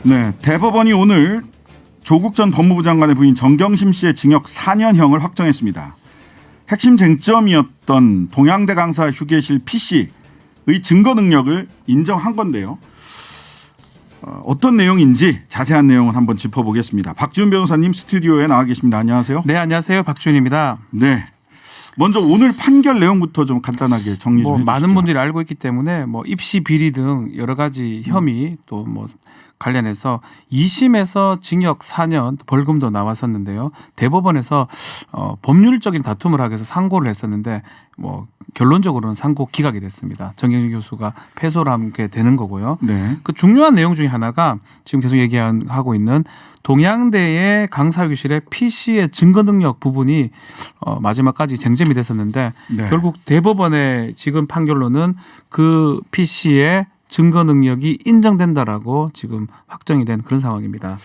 네, 대법원이 오늘 조국 전 법무부 장관의 부인 정경심 씨의 징역 4년형을 확정했습니다. 핵심 쟁점이었던 동양대 강사 휴게실 P씨의 증거 능력을 인정한 건데요. 어떤 내용인지 자세한 내용을 한번 짚어보겠습니다. 박지훈 변호사님 스튜디오에 나와 계십니다. 안녕하세요. 네, 안녕하세요. 박지훈입니다. 네. 먼저 오늘 판결 내용부터 좀 간단하게 정리 좀 해주시죠. 많은 분들이 알고 있기 때문에 입시 비리 등 여러 가지 혐의 또 관련해서 2심에서 징역 4년 벌금도 나왔었는데요. 대법원에서 법률적인 다툼을 하기 위해서 상고를 했었는데 결론적으로는 상고 기각이 됐습니다. 정경심 교수가 패소를 하게 되는 거고요. 네. 그 중요한 내용 중에 하나가 지금 계속 얘기하고 있는 동양대의 강사교실의 P씨의 증거 능력 부분이 마지막까지 쟁점이 됐었는데 네. 결국 대법원의 지금 판결로는 그 P씨의 증거 능력이 인정된다라고 지금 확정이 된 그런 상황입니다.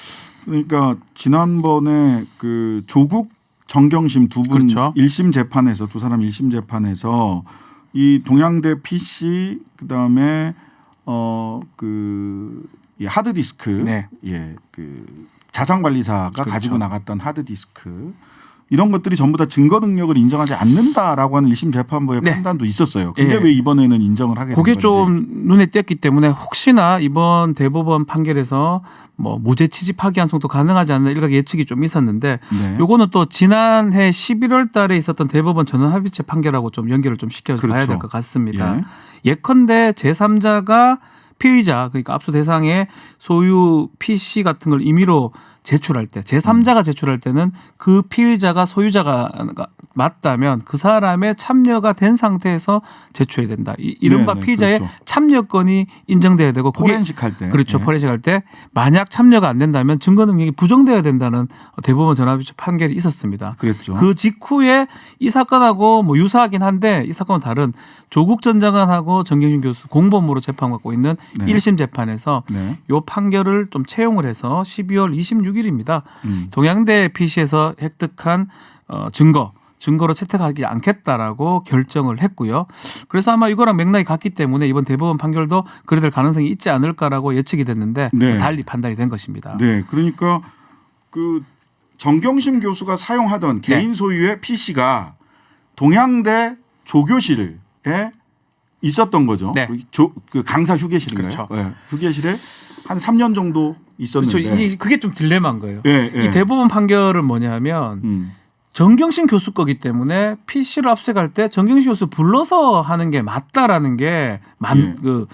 그러니까 지난번에 그 조국 정경심 두 분 그렇죠. 1심 재판에서 두 사람 1심 재판에서 이 동양대 P씨 그다음에 이 하드디스크 네. 그 자산관리사가 그렇죠. 가지고 나갔던 하드디스크 이런 것들이 전부 다 증거 능력을 인정하지 않는다라고 하는 1심 재판부의 네. 판단도 있었어요. 근데 예. 왜 이번에는 인정을 하게 된 그게 건지. 좀 눈에 띄었기 때문에 혹시나 이번 대법원 판결에서 무죄 취지 파기환송도 가능하지 않나 일각 예측이 좀 있었는데 네. 요거는 또 지난해 11월 달에 있었던 대법원 전원합의체 판결하고 좀 연결을 좀 시켜봐야 그렇죠. 될 것 같습니다. 예컨대 제3자가 피의자 그러니까 압수 대상의 소유 PC 같은 걸 임의로 제출할 때 제3자가 제출할 때는 그 피의자가 소유자가 맞다면 그 사람의 참여가 된 상태에서 제출해야 된다. 이른바 네네, 피의자의 그렇죠. 참여권이 인정돼야 되고 그게 포렌식 할 때. 그렇죠. 예. 포렌식 할 때 만약 참여가 안 된다면 증거 능력이 부정돼야 된다는 대법원 전합의체 판결이 있었습니다. 그랬죠. 그 직후에 이 사건하고 유사하긴 한데 이 사건은 다른 조국 전 장관하고 정경심 교수 공범으로 재판받고 있는 네. 1심 재판에서 네. 이 판결을 좀 채용을 해서 12월 26일입니다. 음. 동양대 PC에서 획득한 증거로 채택하지 않겠다라고 결정을 했고요. 그래서 아마 이거랑 맥락이 같기 때문에 이번 대법원 판결도 그래 될 가능성이 있지 않을까라고 예측이 됐는데 네. 달리 판단이 된 것입니다. 네, 그러니까 그 정경심 교수가 사용하던 개인 소유의 PC가 동양대 조교실에 있었던 거죠. 네. 그 강사 휴게실인가요? 그렇죠. 네. 휴게실에 한 3년 정도 있었는데. 그렇죠. 그게 좀 딜레마인 거예요. 예, 예. 이 대법원 판결은 뭐냐면 정경심 교수 거기 때문에 PC를 압수할 때 정경심 교수 불러서 하는 게 맞다라는 게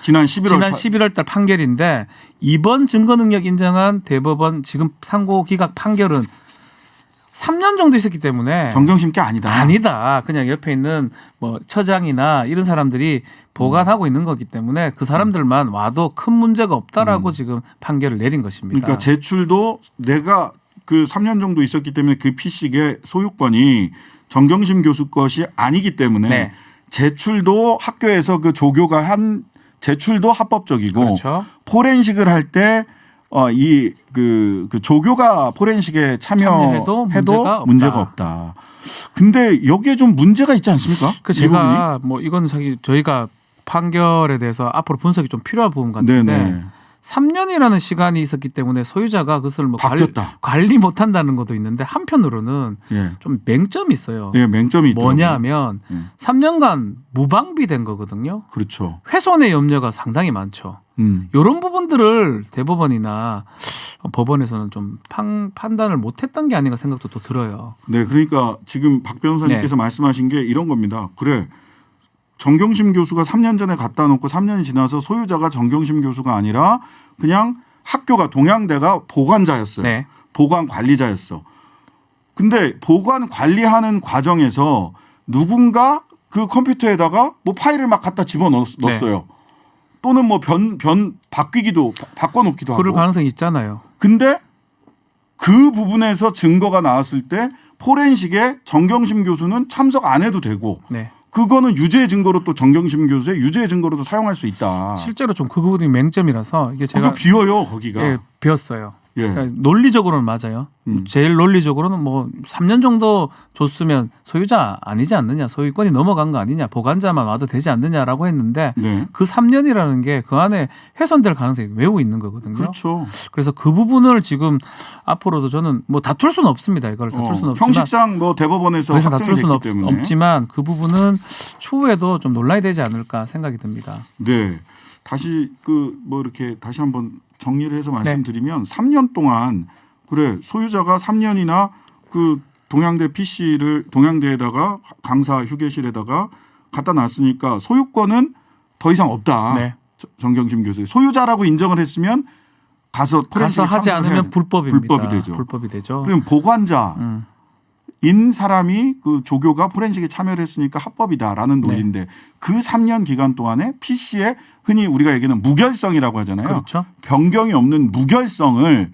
지난 11월 달 판결인데 이번 증거 능력 인정한 대법원 지금 상고 기각 판결은 3년 정도 있었기 때문에 정경심 게 아니다. 아니다. 그냥 옆에 있는 처장이나 이런 사람들이 보관하고 있는 거기 때문에 그 사람들만 와도 큰 문제가 없다라고 지금 판결을 내린 것입니다. 그러니까 제출도 내가 그 3년 정도 있었기 때문에 그 PC의 소유권이 정경심 교수 것이 아니기 때문에 네. 제출도 학교에서 그 조교가 한 제출도 합법적이고 그렇죠. 포렌식을 할 때 그 조교가 포렌식에 참여해도 문제가 없다. 근데 여기에 좀 문제가 있지 않습니까? 그 제가 이거는 사실 저희가 판결에 대해서 앞으로 분석이 좀 필요한 부분 같은데 네네. 3년이라는 시간이 있었기 때문에 소유자가 그것을 바뀌었다. 관리 못한다는 것도 있는데 한편으로는 예. 좀 맹점이 있어요. 예, 맹점이 있더라고요. 뭐냐면 3년간 무방비된 거거든요. 그렇죠. 훼손의 염려가 상당히 많죠. 이런 부분들을 대법원이나 법원에서는 좀 판단을 못했던 게 아닌가 생각도 또 들어요. 네, 그러니까 지금 박 변호사님께서 말씀하신 게 이런 겁니다. 그래, 정경심 교수가 3년 전에 갖다 놓고 3년이 지나서 소유자가 정경심 교수가 아니라 그냥 학교가 동양대가 보관자였어요. 네. 보관 관리자였어. 근데 보관 관리하는 과정에서 누군가 그 컴퓨터에다가 파일을 막 갖다 집어넣었어요. 또는 바꿔놓기도 하고. 그럴 가능성이 있잖아요. 근데 그 부분에서 증거가 나왔을 때 포렌식에 정경심 교수는 참석 안 해도 되고 네. 그거는 유죄 증거로 또 정경심 교수의 유죄 증거로도 사용할 수 있다. 실제로 좀 그 부분이 맹점이라서 이게 제가 비어요 거기가. 비었어요. 예. 그러니까 논리적으로는 맞아요. 제일 논리적으로는 뭐 3년 정도 줬으면 소유자 아니지 않느냐, 소유권이 넘어간 거 아니냐, 보관자만 와도 되지 않느냐라고 했는데 네. 그 3년이라는 게 그 안에 훼손될 가능성이 매우 있는 거거든요. 그렇죠. 그래서 그 부분을 지금 앞으로도 저는 뭐 다툴 수는 없습니다. 이걸 다툴 수는 없지만 형식상 뭐 대법원에서 그래서 확정이 다툴 수는 됐기 때문에 없지만 그 부분은 추후에도 좀 논란이 되지 않을까 생각이 듭니다. 네. 다시 뭐 이렇게 다시 한번 정리를 해서 말씀드리면 3년 동안 그래 소유자가 3년이나 그 동양대 PC를 동양대에다가 강사 휴게실에다가 갖다 놨으니까 소유권은 더 이상 없다. 네. 정경심 교수 소유자라고 인정을 했으면 가서 하지 않으면 불법입니다. 불법이 되죠. 불법이 되죠. 그럼 보관자 인 사람이 그 조교가 포렌식에 참여를 했으니까 합법이다라는 논리인데 그 3년 기간 동안에 PC에 흔히 우리가 얘기하는 무결성이라고 하잖아요. 그렇죠. 변경이 없는 무결성을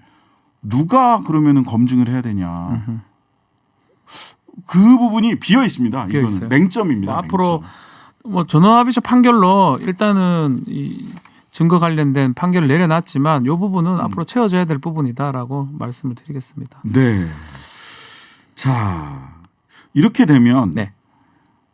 누가 그러면은 검증을 해야 되냐. 그 부분이 비어 있습니다. 비어 이거는 있어요. 맹점입니다. 뭐 앞으로 뭐 전원합의체 판결로 일단은 이 증거 관련된 판결을 내려놨지만 이 부분은 앞으로 채워져야 될 부분이다라고 말씀을 드리겠습니다. 네. 자, 이렇게 되면 네.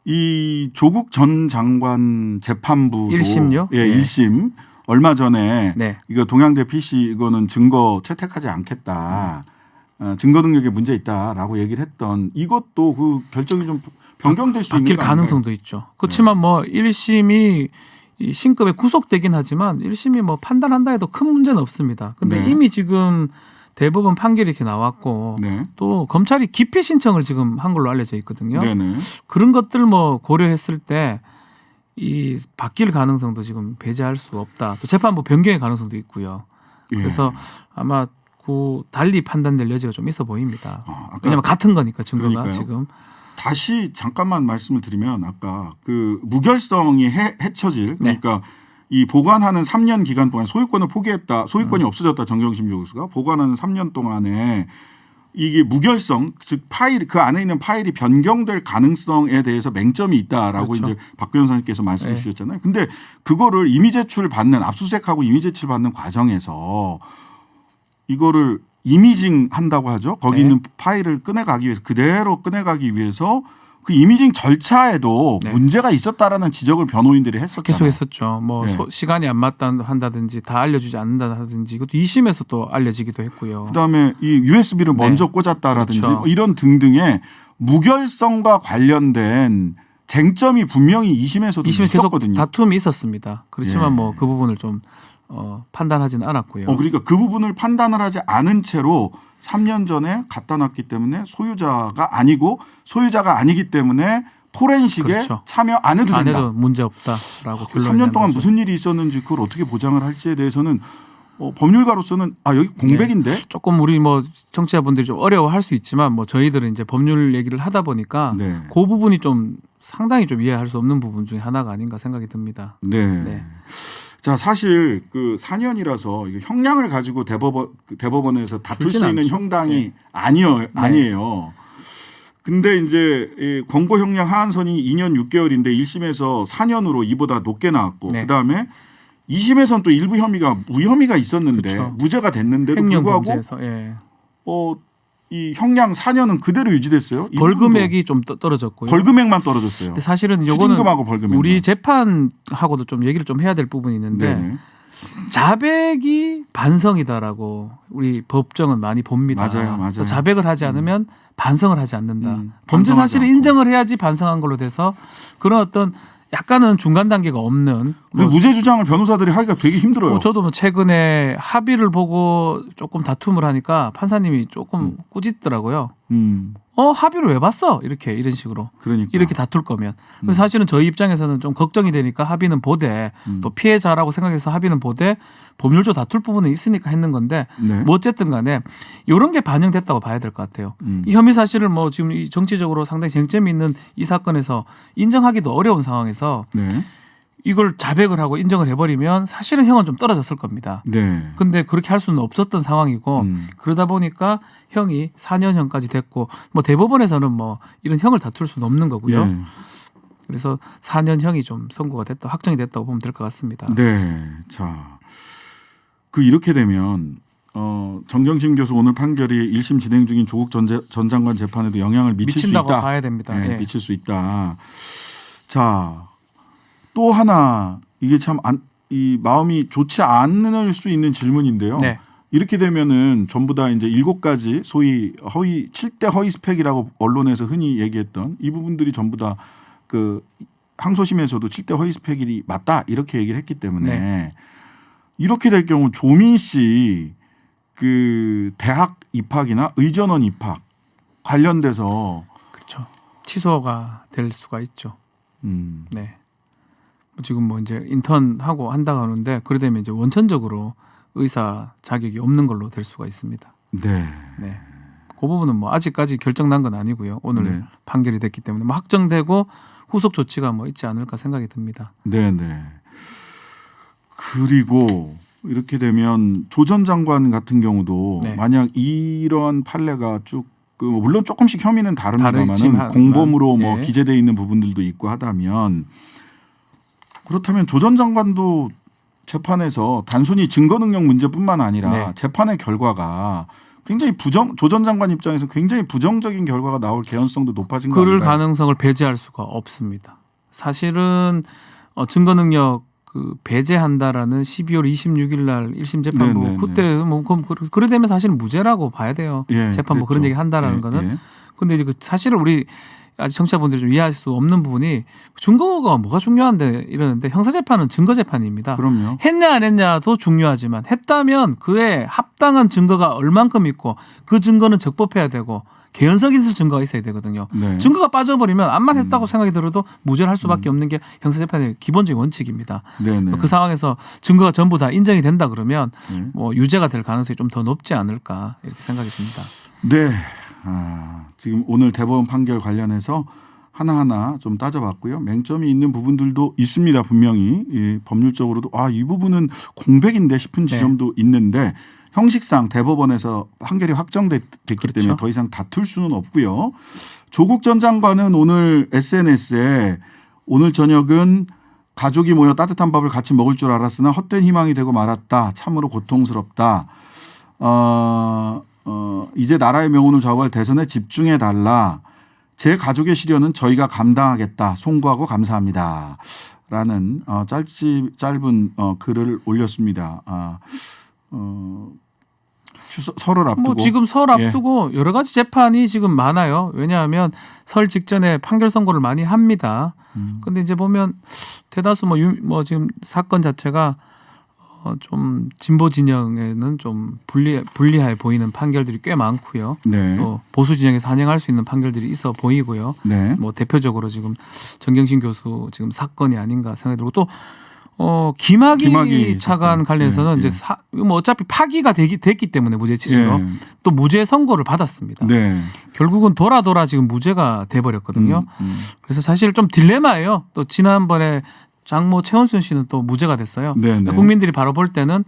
이 조국 전 장관 재판부도 1심요? 예, 네. 1심 얼마 전에 네. 이거 동양대 PC 이거는 증거 채택하지 않겠다. 증거 능력에 문제 있다라고 얘기를 했던 이것도 그 결정이 좀 변경될 수 있는 바뀔 거 아닌가요? 가능성도 있죠. 그렇지만 뭐 1심이 이 신급에 구속되긴 하지만 1심이 뭐 판단한다 해도 큰 문제는 없습니다. 근데 네. 이미 지금 대법원 판결이 이렇게 나왔고 네. 또 검찰이 기피 신청을 지금 한 걸로 알려져 있거든요. 네네. 그런 것들 뭐 고려했을 때 이 바뀔 가능성도 지금 배제할 수 없다. 또 재판부 변경의 가능성도 있고요. 예. 그래서 아마 그 달리 판단될 여지가 좀 있어 보입니다. 아까 왜냐하면 같은 거니까 증거가 그러니까요. 지금. 다시 잠깐만 말씀을 드리면 아까 그 무결성이 해쳐질 그러니까 이 보관하는 3년 기간 동안 소유권을 포기했다. 소유권이 없어졌다. 정경심 교수가 보관하는 3년 동안에 이게 무결성 즉 파일 그 안에 있는 파일이 변경될 가능성에 대해서 맹점이 있다라고 그렇죠. 이제 박 변호사님께서 말씀해 주셨잖아요. 근데 그거를 이미 제출 받는 압수수색하고 이미 제출 받는 과정에서 이거를 이미징 한다고 하죠. 거기 네. 있는 파일을 꺼내가기 위해서 그대로 꺼내가기 위해서 그 이미징 절차에도 네. 문제가 있었다라는 지적을 변호인들이 했었잖아요. 계속 했었죠. 뭐 네. 시간이 안 맞다 한다든지 다 알려주지 않는다든지 이것도 2심에서 또 알려지기도 했고요. 그다음에 이 USB를 네. 먼저 꽂았다라든지 그렇죠. 뭐 이런 등등의 무결성과 관련된 쟁점이 분명히 2심에서도 2심에 계속 있었거든요. 다툼이 있었습니다. 그렇지만 예. 뭐 그 부분을 좀 판단하지는 않았고요. 그러니까 그 부분을 판단을 하지 않은 채로 3년 전에 갖다 놨기 때문에 소유자가 아니고 소유자가 아니기 때문에 포렌식에 그렇죠. 참여 안 해도 안 된다. 해도 문제 없다라고 그 결론이 3년 동안 난 거죠. 무슨 일이 있었는지 그걸 어떻게 보장을 할지에 대해서는 법률가로서는 여기 공백인데. 조금 우리 뭐 청취자분들이 좀 어려워할 수 있지만 뭐 저희들은 이제 법률 얘기를 하다 보니까 네. 그 부분이 좀 상당히 좀 이해할 수 없는 부분 중에 하나가 아닌가 생각이 듭니다. 네. 네. 자, 사실 그 4년이라서 이거 형량을 가지고 대법원에서 다툴 수 줄진 있는 않죠. 형당이 네. 아니에요. 근데 이제 이 권고 형량 하한선이 2년 6개월인데 1심에서 4년으로 이보다 높게 나왔고 네. 그다음에 2심에서는 또 일부 혐의가 무혐의가 있었는데 그렇죠. 무죄가 됐는데도 횡령 불구하고 범죄에서 예. 이 형량 4년은 그대로 유지됐어요. 이 벌금액이 좀 떨어졌고요. 벌금액만 떨어졌어요. 근데 사실은 요거는 추징금하고 벌금액만. 우리 재판하고도 좀 얘기를 좀 해야 될 부분이 있는데 네네. 자백이 반성이다라고 우리 법정은 많이 봅니다. 맞아요. 그래서 자백을 하지 않으면 반성을 하지 않는다. 범죄 반성하지 사실을 않고. 인정을 해야지 반성한 걸로 돼서 그런 어떤 약간은 중간 단계가 없는 그리고 무죄 주장을 변호사들이 하기가 되게 힘들어요. 저도 뭐 최근에 합의를 보고 조금 다툼을 하니까 판사님이 조금 꾸짖더라고요. 합의를 왜 봤어? 이런 식으로. 그러니까. 이렇게 다툴 거면. 그래서 사실은 저희 입장에서는 좀 걱정이 되니까 합의는 보되 또 피해자라고 생각해서 합의는 보되 법률적으로 다툴 부분은 있으니까 했는 건데 네. 뭐 어쨌든 간에 이런 게 반영됐다고 봐야 될 것 같아요. 이 혐의 사실을 뭐 지금 이 정치적으로 상당히 쟁점이 있는 이 사건에서 인정하기도 어려운 상황에서 네. 이걸 자백을 하고 인정을 해버리면 사실은 형은 좀 떨어졌을 겁니다. 네. 근데 그렇게 할 수는 없었던 상황이고 그러다 보니까 형이 4년형까지 됐고 뭐 대법원에서는 뭐 이런 형을 다툴 수는 없는 거고요. 네. 그래서 4년형이 좀 선고가 됐다, 확정이 됐다고 보면 될 것 같습니다. 네. 자, 이렇게 되면 정경심 교수 오늘 판결이 1심 진행 중인 조국 전 장관 재판에도 영향을 미칠 수 미친다고 있다. 봐야 됩니다. 네, 예. 미칠 수 있다. 자, 또 하나 이게 참 이 마음이 좋지 않을 수 있는 질문인데요. 네. 이렇게 되면은 전부 다 이제 7가지 소위 7대 허위 스펙이라고 언론에서 흔히 얘기했던 이 부분들이 전부 다 그 항소심에서도 7대 허위 스펙이 맞다 이렇게 얘기를 했기 때문에 네. 이렇게 될 경우 조민 씨 그 대학 입학이나 의전원 입학 관련돼서 그렇죠. 취소가 될 수가 있죠. 네. 지금 뭐 이제 인턴하고 한다고 하는데 그래 되면 이제 원천적으로 의사 자격이 없는 걸로 될 수가 있습니다. 네. 네. 그 부분은 뭐 아직까지 결정난 건 아니고요. 오늘 네. 판결이 됐기 때문에 뭐 확정되고 후속 조치가 뭐 있지 않을까 생각이 듭니다. 네, 네. 그리고 이렇게 되면 조 전 장관 같은 경우도 네. 만약 이러한 판례가 쭉 물론 조금씩 혐의는 다릅니다만은 다르지만, 공범으로 뭐 예. 기재돼 있는 부분들도 있고 하다면 그렇다면 조 전 장관도 재판에서 단순히 증거 능력 문제뿐만 아니라 네. 재판의 결과가 굉장히 조 전 장관 입장에서 굉장히 부정적인 결과가 나올 개연성도 높아진 거 그럴 아닌가요? 가능성을 배제할 수가 없습니다. 사실은 증거 능력 그 배제한다라는 12월 26일 날 1심 재판부 네네네. 그때 뭐 그래 되면 사실은 무죄라고 봐야 돼요. 예, 재판부 그랬죠. 그런 얘기 한다라는 예, 거는. 예. 근데 이제 그 사실은 우리 아직 청취자분들이 좀 이해할 수 없는 부분이 증거가 뭐가 중요한데 이러는데 형사재판은 증거재판입니다. 그럼요. 했냐 안 했냐도 중요하지만 했다면 그에 합당한 증거가 얼만큼 있고 그 증거는 적법해야 되고 개연성 있는 증거가 있어야 되거든요. 네. 증거가 빠져버리면 암만 했다고 생각이 들어도 무죄를 할 수밖에 없는 게 형사재판의 기본적인 원칙입니다. 네네. 그 상황에서 증거가 전부 다 인정이 된다 그러면 네. 뭐 유죄가 될 가능성이 좀 더 높지 않을까 이렇게 생각이 듭니다. 네. 지금 오늘 대법원 판결 관련해서 하나하나 좀 따져봤고요. 맹점이 있는 부분들도 있습니다. 분명히 법률적으로도 이 부분은 공백인데 싶은 지점도 있는데 형식상 대법원에서 판결이 확정됐기 그렇죠. 때문에 더 이상 다툴 수는 없고요. 조국 전 장관은 오늘 SNS에 오늘 저녁은 가족이 모여 따뜻한 밥을 같이 먹을 줄 알았으나 헛된 희망이 되고 말았다. 참으로 고통스럽다. 이제 나라의 명운을 좌우할 대선에 집중해 달라. 제 가족의 시련은 저희가 감당하겠다. 송구하고 감사합니다. 라는 짧은 글을 올렸습니다. 설을 앞두고. 뭐 지금 설 앞두고 여러 가지 재판이 지금 많아요. 왜냐하면 설 직전에 판결 선고를 많이 합니다. 근데 이제 보면 대다수 뭐 지금 사건 자체가 좀 진보 진영에는 좀 불리해 보이는 판결들이 꽤 많고요. 네. 또 보수 진영에서 환영할 수 있는 판결들이 있어 보이고요. 네. 뭐 대표적으로 지금 정경심 교수 지금 사건이 아닌가 생각이 들고 또 김학의 차관 사건. 관련해서는 네, 이제 뭐 어차피 파기가 됐기 때문에 무죄 취지로 네. 또 무죄 선고를 받았습니다. 네. 결국은 돌아 지금 무죄가 돼버렸거든요. 그래서 사실 좀 딜레마예요. 또 지난번에 장모 최원순 씨는 또 무죄가 됐어요. 네. 국민들이 바로 볼 때는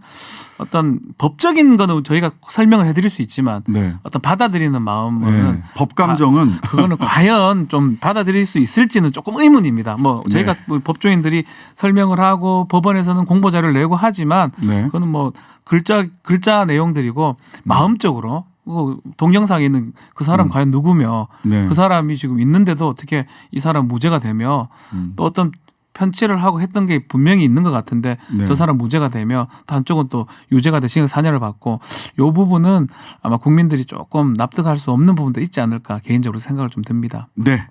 어떤 법적인 거는 저희가 설명을 해드릴 수 있지만 네. 어떤 받아들이는 마음은 법 감정은 그거는 과연 좀 받아들일 수 있을지는 조금 의문입니다. 뭐 저희가 뭐 법조인들이 설명을 하고 법원에서는 공보 자료를 내고 하지만 네. 그거는 뭐 글자 내용들이고 마음적으로 동영상에 있는 그 사람 과연 누구며 네. 그 사람이 지금 있는데도 어떻게 이 사람 무죄가 되며 또 어떤 편취를 하고 했던 게 분명히 있는 것 같은데 네. 저 사람 무죄가 되며 또 한쪽은 또 유죄가 돼 징역 4년을 받고 이 부분은 아마 국민들이 조금 납득할 수 없는 부분도 있지 않을까 개인적으로 생각을 좀 듭니다. 네.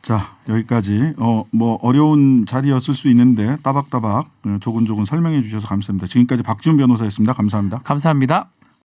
자, 여기까지 뭐 어려운 자리였을 수 있는데 따박따박 조곤조곤 설명해 주셔서 감사합니다. 지금까지 박지훈 변호사였습니다. 감사합니다. 감사합니다.